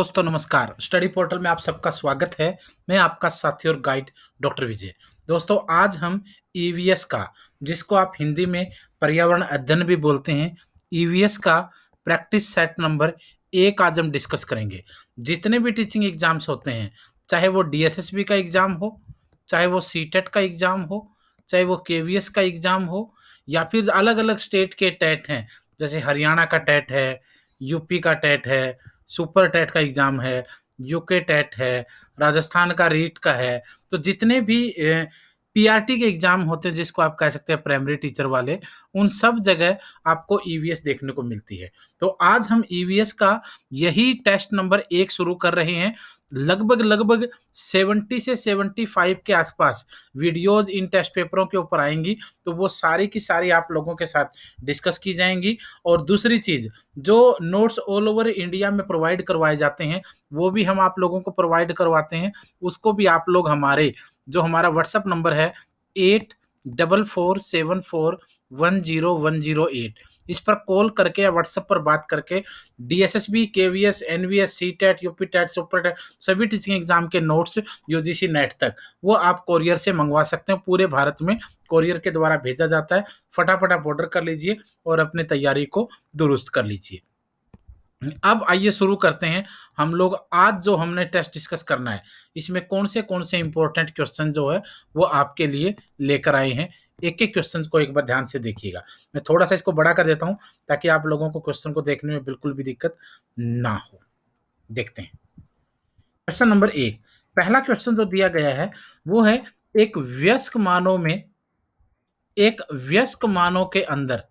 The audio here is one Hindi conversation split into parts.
दोस्तों नमस्कार। स्टडी पोर्टल में आप सबका स्वागत है। मैं आपका साथी और गाइड डॉक्टर विजय। दोस्तों आज हम ईवीएस का, जिसको आप हिंदी में पर्यावरण अध्ययन भी बोलते हैं, ईवीएस का प्रैक्टिस सेट नंबर 1 आज हम डिस्कस करेंगे। जितने भी टीचिंग एग्जाम्स होते हैं, चाहे वो डीएसएसबी का एग्जाम हो, चाहे वो सीटेट का एग्जाम हो, चाहे वो केवीएस का एग्जाम हो, या फिर अलग अलग स्टेट के टेट हैं, जैसे हरियाणा का टेट है, यूपी का टेट है, सुपर टेट का एग्ज़ाम है, यूके टेट है, राजस्थान का रीट का है। तो जितने भी पीआरटी के एग्ज़ाम होते हैं, जिसको आप कह सकते हैं प्राइमरी टीचर वाले, उन सब जगह आपको ईवीएस देखने को मिलती है। तो आज हम ईवीएस का यही टेस्ट नंबर 1 शुरू कर रहे हैं। लगभग 70 से 75 के आसपास वीडियोज़ इन टेस्ट पेपरों के ऊपर आएँगी, तो वो सारी की सारी आप लोगों के साथ डिस्कस की जाएँगी। और दूसरी चीज़, जो नोट्स ऑल ओवर इंडिया में प्रोवाइड करवाए जाते हैं, वो भी हम आप लोगों को प्रोवाइड करवाते हैं। उसको भी आप लोग हमारा व्हाट्सएप नंबर है 8447410108, इस पर कॉल करके या व्हाट्सएप पर बात करके DSSB, KVS, NVS, CTET, UP TET, super TET, सभी टीचिंग एग्जाम के नोट्स यूजीसी नेट तक वो आप कोरियर से मंगवा सकते हैं। पूरे भारत में कोरियर के द्वारा भेजा जाता है। फटाफट आप ऑर्डर कर लीजिए और अपनी तैयारी को दुरुस्त कर लीजिए। अब आइए शुरू करते हैं। हम लोग आज जो हमने टेस्ट डिस्कस करना है, इसमें कौन से इंपॉर्टेंट क्वेश्चन जो है वो आपके लिए लेकर आए हैं। एक एक क्वेश्चन को एक बार ध्यान से देखिएगा। मैं थोड़ा सा इसको बड़ा कर देता हूं ताकि आप लोगों को क्वेश्चन को देखने में बिल्कुल भी दिक्कत ना हो। देखते हैं क्वेश्चन नंबर 1। पहला क्वेश्चन जो दिया गया है वो है एक वयस्क मानव के अंदर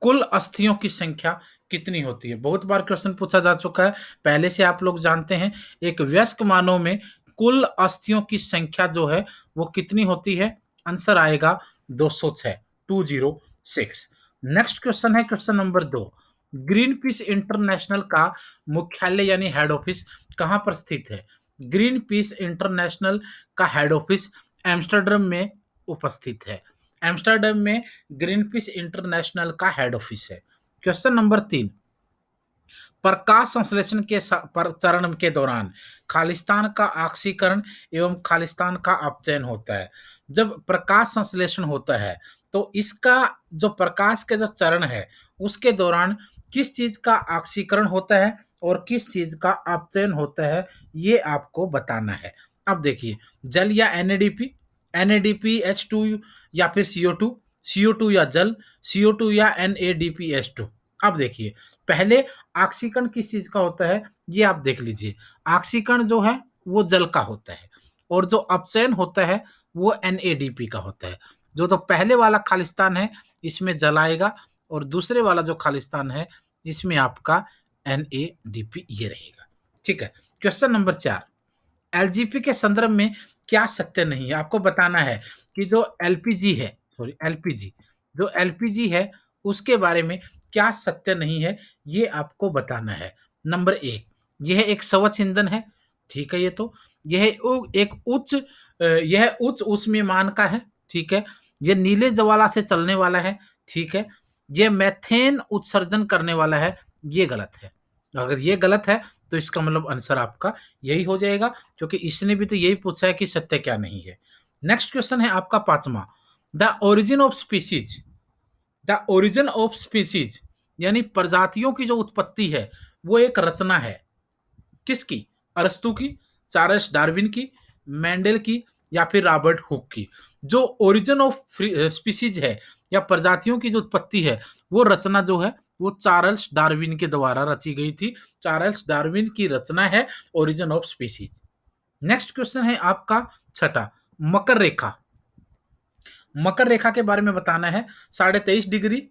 कुल अस्थियों की संख्या कितनी होती है। बहुत बार क्वेश्चन पूछा जा चुका है, पहले से आप लोग जानते हैं। एक वयस्क मानव में कुल अस्थियों की संख्या जो है वो कितनी होती है। आंसर आएगा 206, 206। नेक्स्ट क्वेश्चन है question number 2। Green peas international का मुख्यालय यानी हेड ऑफिस कहां पर स्थित है। ग्रीन पीस इंटरनेशनल का हेड ऑफिस एम्स्टर्डम में उपस्थित है। एम्स्टर्डम में ग्रीनपीस इंटरनेशनल का हेड ऑफिस है। Question number 3। प्रकाश संश्लेषण के चरण के दौरान खालिस्तान का ऑक्सीकरण एवं खालिस्तान का अपचयन होता है। जब प्रकाश संश्लेषण होता है तो इसका जो प्रकाश के जो चरण है उसके दौरान किस चीज का ऑक्सीकरण होता है और किस चीज का अपचयन होता है, ये आपको बताना है। अब देखिए, जल या एनएडीपी, NADPH2 या फिर CO2, CO2 या जल, CO2 या NADPH2। अब देखिए, पहले ऑक्सीकरण किस चीज का होता है ये आप देख लीजिए। ऑक्सीकरण जो है वो जल का होता है और जो अपचयन होता है वो NADP का होता है। जो तो पहले वाला खालिस्तान है इसमें जल आएगा और दूसरे वाला जो खालिस्तान है इसमें आपका NADP ये रहेगा। ठीक है। Question number 4। एलजीपी के संदर्भ में क्या सत्य नहीं है। आपको बताना है कि जो एलपीजी जो एलपीजी है उसके बारे में क्या सत्य नहीं है, ये आपको बताना है। नंबर 1, यह एक स्वच्छ ईंधन है। ठीक है। यह उच्च ऊष्मीयमान का है। ठीक है। यह नीले ज्वाला से चलने वाला है। ठीक है। यह मेथेन उत्सर्जन करने वाला है। ये गलत है। अगर ये गलत है तो इसका मतलब आंसर आपका यही हो जाएगा, क्योंकि इसने भी तो यही पूछा है कि सत्य क्या नहीं है। नेक्स्ट क्वेश्चन है आपका 5वां। The origin of species, the origin of species यानी प्रजातियों की जो उत्पत्ति है वो एक रचना है। किसकी? अरस्तु की, चार्ल्स डार्विन की, मेंडल की या फिर रॉबर्ट हुक की। जो ओरिजिन ऑफ स्पीसीज है या प्रजातियों की जो उत्पत्ति है वो रचना जो है वो चार्ल्स डार्विन के द्वारा रची गई थी। चार्ल्स डार्विन की रचना है origin of species. Next question है आपका 6, मकर रेखा। मकर रेखा के बारे में बताना है। 23.5 degree,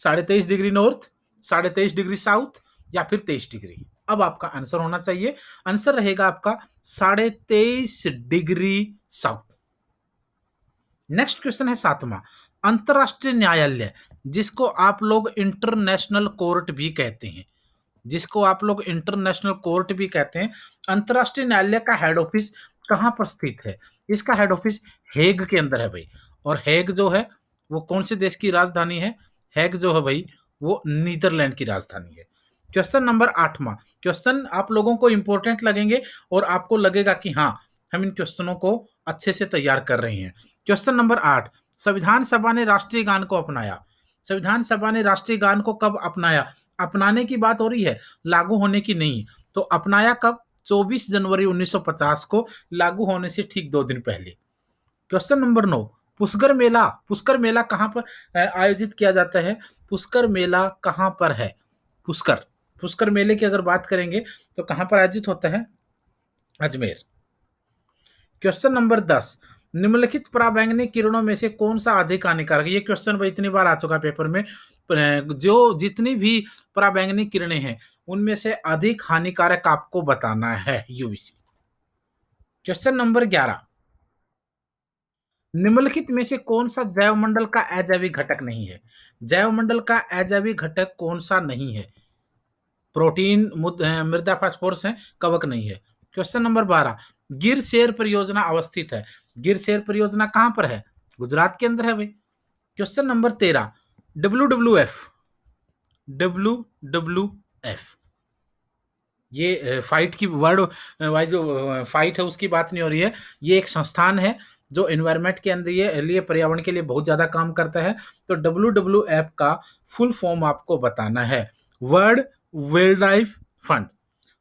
23.5 degree north, 23.5 degree south या फिर 23 डिग्री। अब आपका आंसर होना चाहिए, आंसर रहेगा आपका 23.5 डिग्री साउथ। नेक्स्ट क्वेश्चन है 7वां। अंतरराष्ट्रीय न्यायालय, जिसको आप लोग इंटरनेशनल कोर्ट भी कहते हैं, जिसको आप लोग इंटरनेशनल कोर्ट भी कहते हैं, अंतरराष्ट्रीय न्यायालय का हेड ऑफिस कहां पर स्थित है। इसका हेड ऑफिस हेग के अंदर है भाई। और हेग जो है वो कौन से देश की राजधानी है? हेग जो है भाई वो नीदरलैंड की राजधानी है। क्वेश्चन नंबर 8वां, क्वेश्चन आप लोगों को इंपॉर्टेंट लगेंगे और आपको लगेगा कि हाँ, हम इन क्वेश्चनों को अच्छे से तैयार कर रहे हैं। क्वेश्चन नंबर 8, संविधान सभा ने राष्ट्रीय गान को अपनाया। संविधान सभा ने राष्ट्रीय गान को कब अपनाया? अपनाने की बात हो रही है, लागू होने की नहीं। तो अपनाया कब? 24 जनवरी 1950 को, लागू होने से ठीक 2 दिन पहले। क्वेश्चन नंबर 9, पुष्कर मेला, पुष्कर मेला कहाँ पर आयोजित किया जाता है? पुष्कर मेला कहाँ पर है? पुष्कर, पुष्कर मेले की अगर बात करेंगे तो कहाँ पर आयोजित होता है? अजमेर। क्वेश्चन नंबर 10, निम्नलिखित पराबैंगनी किरणों में से कौन सा अधिक हानिकारक है? ये क्वेश्चन भाई इतनी बार आ चुका पेपर में। जो जितनी भी पराबैंगनी किरणें हैं उनमें से अधिक हानिकारक आपको बताना है, यूवीसी। क्वेश्चन नंबर 11, निम्नलिखित में से कौन सा जैवमंडल का अजैविक घटक नहीं है? जैवमंडल का अजैविक घटक कौन सा नहीं है? प्रोटीन, मृदा, फास्फोरस है, कवक नहीं है। क्वेश्चन नंबर 12, गिर शेर परियोजना अवस्थित है। गिर शेर परियोजना कहां पर है? गुजरात के अंदर है भाई। क्वेश्चन नंबर 13, WWF, WWF, ये फाइट की वर्ड वाइज जो फाइट है उसकी बात नहीं हो रही है। ये एक संस्थान है जो एनवायरमेंट के अंदर ये लिए पर्यावरण के लिए बहुत ज्यादा काम करता है। तो WWF का फुल फॉर्म आपको बताना है, world wild life fund.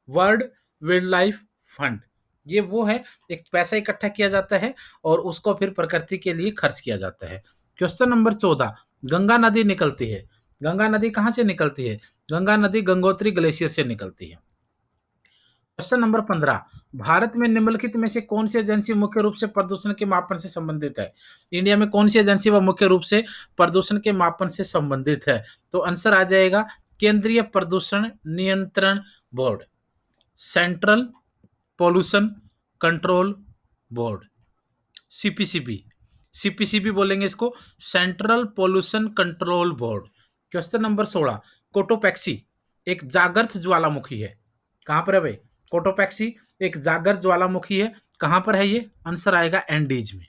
World wild life fund, ये वो है, एक पैसा इकट्ठा किया जाता है और उसको फिर प्रकृति के लिए खर्च किया जाता है। क्वेश्चन नंबर 14, गंगा नदी निकलती है। गंगा नदी कहां से निकलती है? गंगा नदी गंगोत्री ग्लेशियर से निकलती है। क्वेश्चन नंबर 15, भारत में निम्नलिखित में से कौन सी एजेंसी मुख्य रूप से प्रदूषण के मापन से संबंधित है? इंडिया में कौन सी एजेंसी वह मुख्य रूप से प्रदूषण के मापन से संबंधित है? तो आंसर आ जाएगा केंद्रीय प्रदूषण नियंत्रण board, central pollution control board, CPCB. CPCB बोलेंगे इसको, central pollution control board. Question number 16, Cotopaxi एक जागृत ज्वालामुखी है। कहां पर है भाई? कोटोपैक्सी एक जागृत ज्वालामुखी है। कहां पर है ये? आंसर आएगा एंडीज में।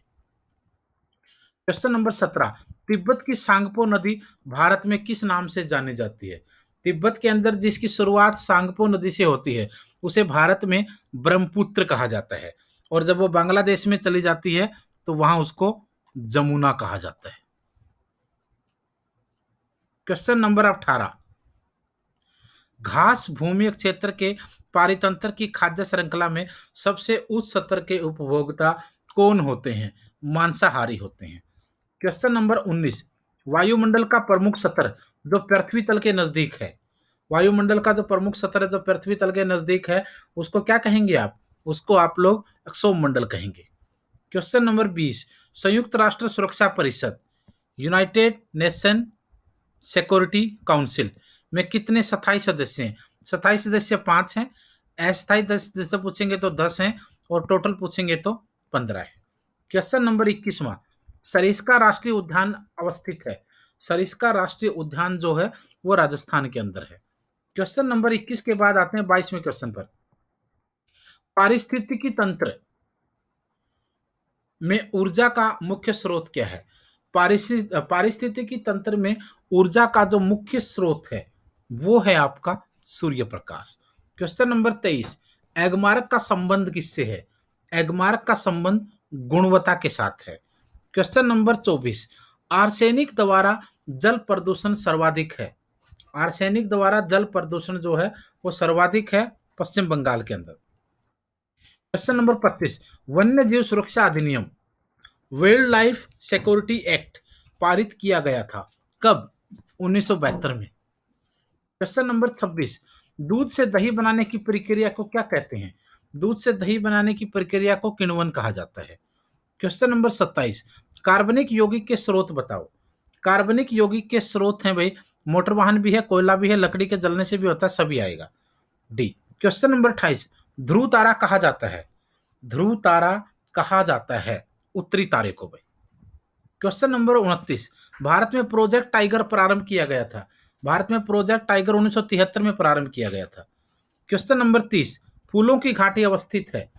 क्वेश्चन नंबर 17, तिब्बत की सांगपो नदी भारत में किस नाम से जानी जाती है? तिब्बत के अंदर जिसकी शुरुआत सांगपो नदी से होती है उसे भारत में ब्रह्मपुत्र कहा जाता है, और जब वो बांग्लादेश में चली जाती है तो वहां उसको जमुना कहा जाता है। क्वेश्चन नंबर 18, घास भूमि क्षेत्र के पारितंत्र की खाद्य श्रृंखला में सबसे उच्च स्तर के उपभोक्ता कौन होते हैं? मांसाहारी होते हैं। क्वेश्चन नंबर 19, वायुमंडल का प्रमुख स्तर जो पृथ्वी तल के नजदीक है, वायुमंडल का जो प्रमुख स्तर है जो पृथ्वी तल के नजदीक है उसको क्या कहेंगे आप? उसको आप लोग अक्षोमंडल कहेंगे। क्वेश्चन नंबर 20, संयुक्त राष्ट्र सुरक्षा परिषद, यूनाइटेड नेशन सिक्योरिटी काउंसिल में कितने स्थायी सदस्य हैं? स्थायी सदस्य 5 हैं, अस्थायी सदस्य पूछेंगे तो 10 हैं, और टोटल पूछेंगे तो 15 है। क्वेश्चन नंबर 21वां, सरिस्का राष्ट्रीय उद्यान अवस्थित है। सरिस्का राष्ट्रीय उद्यान जो है वो राजस्थान के अंदर है। क्वेश्चन नंबर 21 के बाद आते हैं 22वें क्वेश्चन पर, पारिस्थितिकी तंत्र में ऊर्जा का मुख्य स्रोत क्या है? पारिस्थितिकी तंत्र में ऊर्जा का जो मुख्य स्रोत है वो है आपका सूर्य प्रकाश। क्वेश्चन नंबर 23, एगमार्क का संबंध किससे है? एगमार्क का संबंध गुणवत्ता के साथ है। क्वेश्चन नंबर 24, आर्सेनिक द्वारा जल प्रदूषण सर्वाधिक है। आर्सेनिक द्वारा जल प्रदूषण जो है वो सर्वाधिक है पश्चिम बंगाल के अंदर। क्वेश्चन नंबर 25, वन्य जीव सुरक्षा अधिनियम, वाइल्ड लाइफ सिक्योरिटी एक्ट पारित किया गया था कब? 1972 में। क्वेश्चन नंबर 26, दूध से दही बनाने की प्रक्रिया को क्या कहते हैं? दूध से दही बनाने की प्रक्रिया को किण्वन कहा जाता है। क्वेश्चन नंबर 27, कार्बनिक यौगिक के स्रोत बताओ। कार्बनिक यौगिक के स्रोत हैं भाई, मोटर वाहन भी है, कोयला भी है, लकड़ी के जलने से भी होता है, सभी आएगा डी। क्वेश्चन नंबर 28, ध्रुव तारा कहा जाता है। ध्रुव तारा कहा जाता है उत्तरी तारे को भाई। क्वेश्चन नंबर 29, भारत में प्रोजेक्ट टाइगर प्रारंभ किया गया था। भारत में प्रोजेक्ट टाइगर 1973 में प्रारंभ किया गया था। क्वेश्चन नंबर 30, फूलों की घाटी अवस्थित है।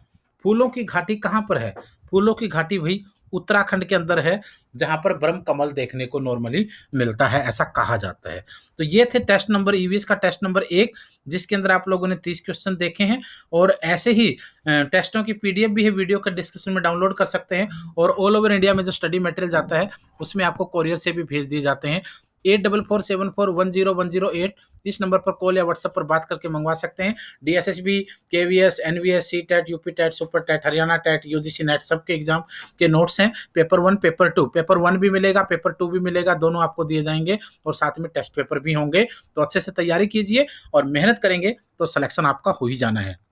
फूलों की घाटी कहां पर है? फूलों की घाटी भाई उत्तराखंड के अंदर है, जहाँ पर ब्रह्म कमल देखने को नॉर्मली मिलता है, ऐसा कहा जाता है। तो ये थे टेस्ट नंबर ईवीएस का टेस्ट नंबर 1, जिसके अंदर आप लोगों ने 30 क्वेश्चन देखे हैं। और ऐसे ही टेस्टों की पीडीएफ भी है, वीडियो का डिस्क्रिप्शन में डाउनलोड कर सकते हैं। और ऑल ओवर इंडिया में जो स्टडी मटेरियल जाता है, उसमें आपको कोरियर से भी भेज दिए जाते हैं। 8447410108 इस नंबर पर कॉल या व्हाट्सएप पर बात करके मंगवा सकते हैं। DSSB, KVS, NVS, CTET, UP TET, super TET, Haryana TET, UGC NET, सबके एग्जाम के नोट्स हैं। पेपर 1, पेपर 2, पेपर 1 भी मिलेगा, पेपर 2 भी मिलेगा, दोनों आपको दिए जाएंगे और साथ में टेस्ट पेपर भी होंगे। तो अच्छे से तैयारी कीजिए और मेहनत करेंगे तो सिलेक्शन आपका हो ही जाना है।